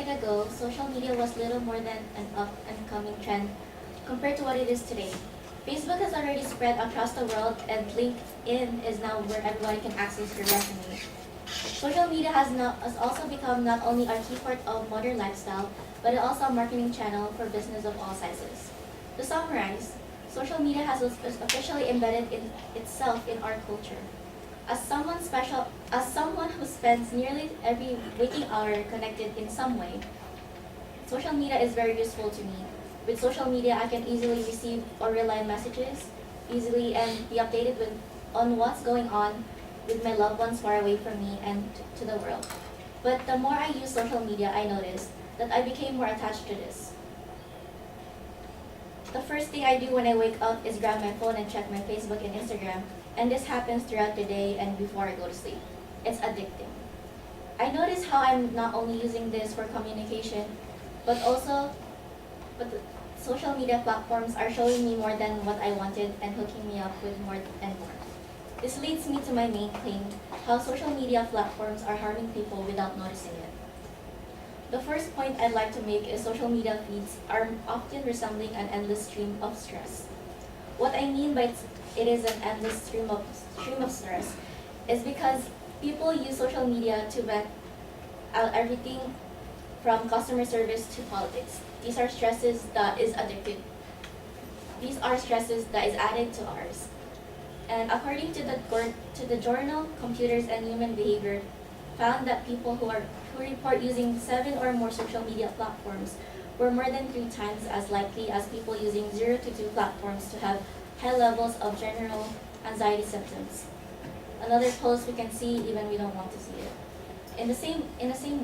decade ago, social media was little more than an up-and-coming trend compared to what it is today. Facebook has already spread across the world, and LinkedIn is now where everybody can access your resume. Social media has also become not only a key part of modern lifestyle, but also a marketing channel for business of all sizes. To summarize, social media has officially embedded itself in our culture. As someone who spends nearly every waking hour connected in some way, social media is very useful to me. With social media, I can easily receive or rely messages easily and be updated on what's going on with my loved ones far away from me and to the world. But the more I use social media, I noticed that I became more attached to this. The first thing I do when I wake up is grab my phone and check my Facebook and Instagram, and this happens throughout the day and before I go to sleep. It's addicting. I notice how I'm not only using this for communication, but the social media platforms are showing me more than what I wanted and hooking me up with more and more. This leads me to my main claim, how social media platforms are harming people without noticing it. The first point I'd like to make is social media feeds are often resembling an endless stream of stress. What I mean by it is an endless stream of stress is because people use social media to vent out everything from customer service to politics. These are stresses that is addicted. These are stresses that is added to ours. And according to the journal Computers and Human Behavior, found that people who report using 7 or more social media platforms were more than 3 times as likely as people using 0 to 2 platforms to have high levels of general anxiety symptoms. Another post we can see even we don't want to see it. In the same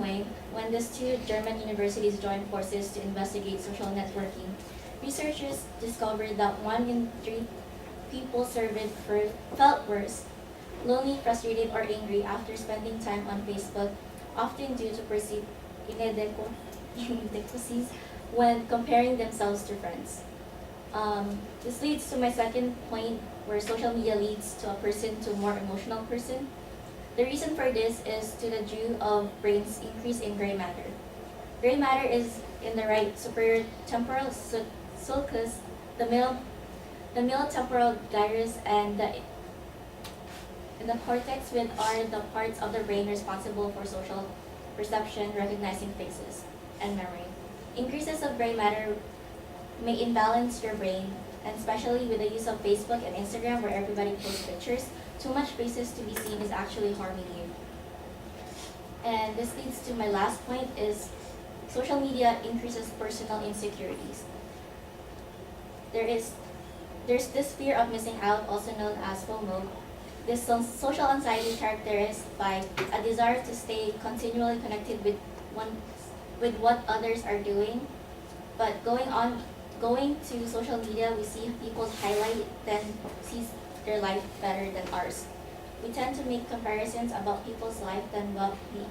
way, when these 2 German universities joined forces to investigate social networking, researchers discovered that 1 in 3 people surveyed felt worse, lonely, frustrated, or angry after spending time on Facebook, often due to perceived inadequacies when comparing themselves to friends. This leads to my second point, where social media leads to a person to a more emotional person. The reason for this is to the due of brain's increase in gray matter. Gray matter is in the right superior temporal sulcus, the middle temporal gyrus, and the cortex, which are the parts of the brain responsible for social perception, recognizing faces, and memory. Increases of gray matter may imbalance your brain, and especially with the use of Facebook and Instagram where everybody posts pictures, too much faces to be seen is actually harming you. And this leads to my last point is social media increases personal insecurities. There's this fear of missing out, also known as FOMO. This social anxiety characterized by a desire to stay continually connected with what others are doing. But going to social media, we see people's highlight, then sees their life better than ours. We tend to make comparisons about people's life than what we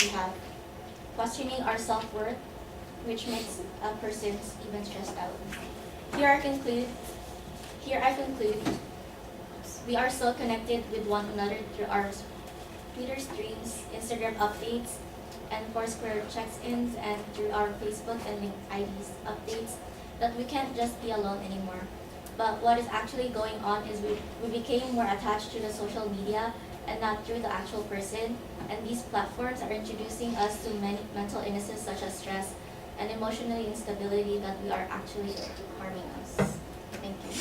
have, questioning our self-worth, which makes a person even stressed out. Here I conclude, we are so connected with one another through our Twitter streams, Instagram updates, and Foursquare check-ins, and through our Facebook and LinkedIn IDs updates, that we can't just be alone anymore. But what is actually going on is we became more attached to the social media and not through the actual person, and these platforms are introducing us to many mental illnesses such as stress and emotional instability that we are actually harming us. Thank you.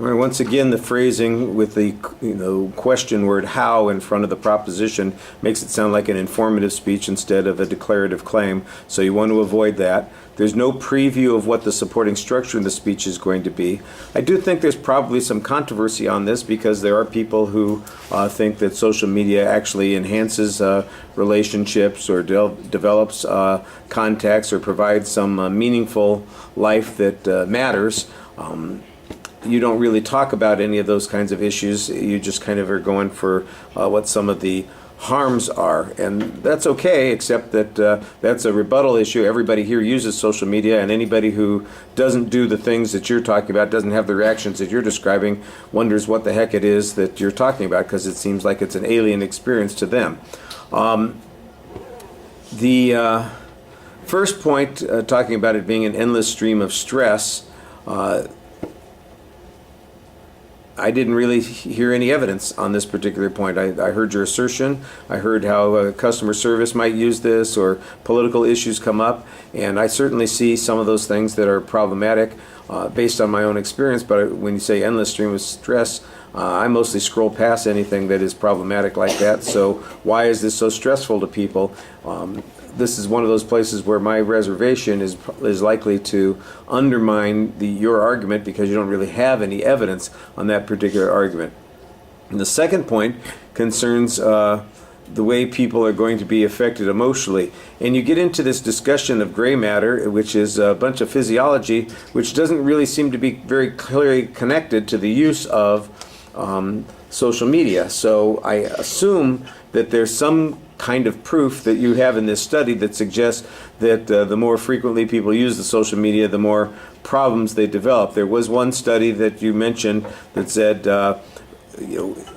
All right, once again, the phrasing with the question word "how" in front of the proposition makes it sound like an informative speech instead of a declarative claim, so you want to avoid that. There's no preview of what the supporting structure in the speech is going to be. I do think there's probably some controversy on this because there are people who think that social media actually enhances relationships or develops contacts or provides some meaningful life that matters. You don't really talk about any of those kinds of issues. You just kind of are going for what some of the harms are, and that's okay, except that that's a rebuttal issue. Everybody here uses social media, and anybody who doesn't do the things that you're talking about, doesn't have the reactions that you're describing, wonders what the heck it is that you're talking about, because it seems like it's an alien experience to them. The first point, talking about it being an endless stream of stress, I didn't really hear any evidence on this particular point. I heard your assertion. I heard how customer service might use this or political issues come up, and I certainly see some of those things that are problematic based on my own experience, but when you say endless stream of stress, I mostly scroll past anything that is problematic like that, so why is this so stressful to people? This is one of those places where my reservation is likely to undermine your argument because you don't really have any evidence on that particular argument. And the second point concerns the way people are going to be affected emotionally. And you get into this discussion of gray matter, which is a bunch of physiology, which doesn't really seem to be very clearly connected to the use of social media. So I assume that there's some kind of proof that you have in this study that suggests that the more frequently people use the social media, the more problems they develop. There was one study that you mentioned that said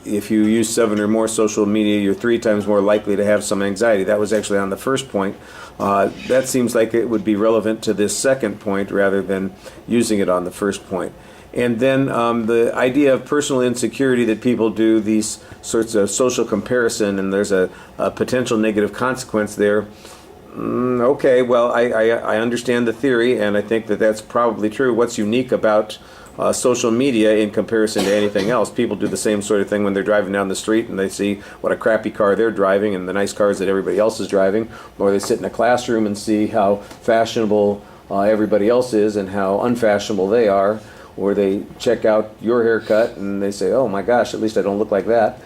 if you use 7 or more social media, you're 3 times more likely to have some anxiety. That was actually on the first point. That seems like it would be relevant to this second point rather than using it on the first point. And then the idea of personal insecurity, that people do these sorts of social comparison and there's a potential negative consequence there. Okay, well, I understand the theory, and I think that that's probably true. What's unique about social media in comparison to anything else? People do the same sort of thing when they're driving down the street and they see what a crappy car they're driving and the nice cars that everybody else is driving, or they sit in a classroom and see how fashionable everybody else is and how unfashionable they are. Or they check out your haircut and they say, oh my gosh, at least I don't look like that.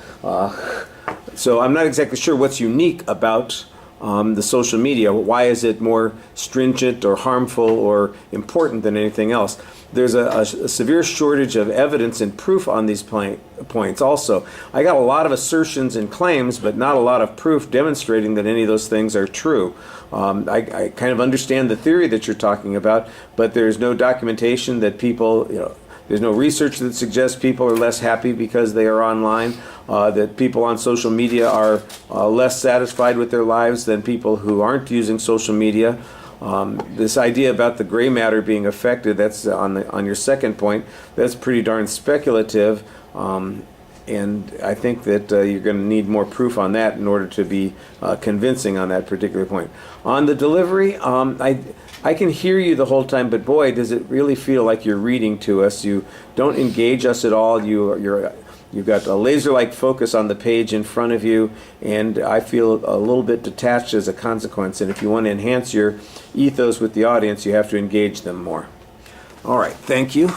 So I'm not exactly sure what's unique about the social media. Why is it more stringent or harmful or important than anything else? There's a severe shortage of evidence and proof on these points also. I got a lot of assertions and claims, but not a lot of proof demonstrating that any of those things are true. I kind of understand the theory that you're talking about, but there's no documentation that people, there's no research that suggests people are less happy because they are online, that people on social media are less satisfied with their lives than people who aren't using social media. This idea about the gray matter being affected, that's on your second point, that's pretty darn speculative. And I think that you're going to need more proof on that in order to be convincing on that particular point. On the delivery, I can hear you the whole time, but boy, does it really feel like you're reading to us. You don't engage us at all. You've got a laser-like focus on the page in front of you, and I feel a little bit detached as a consequence. And if you want to enhance your ethos with the audience, you have to engage them more. All right, thank you.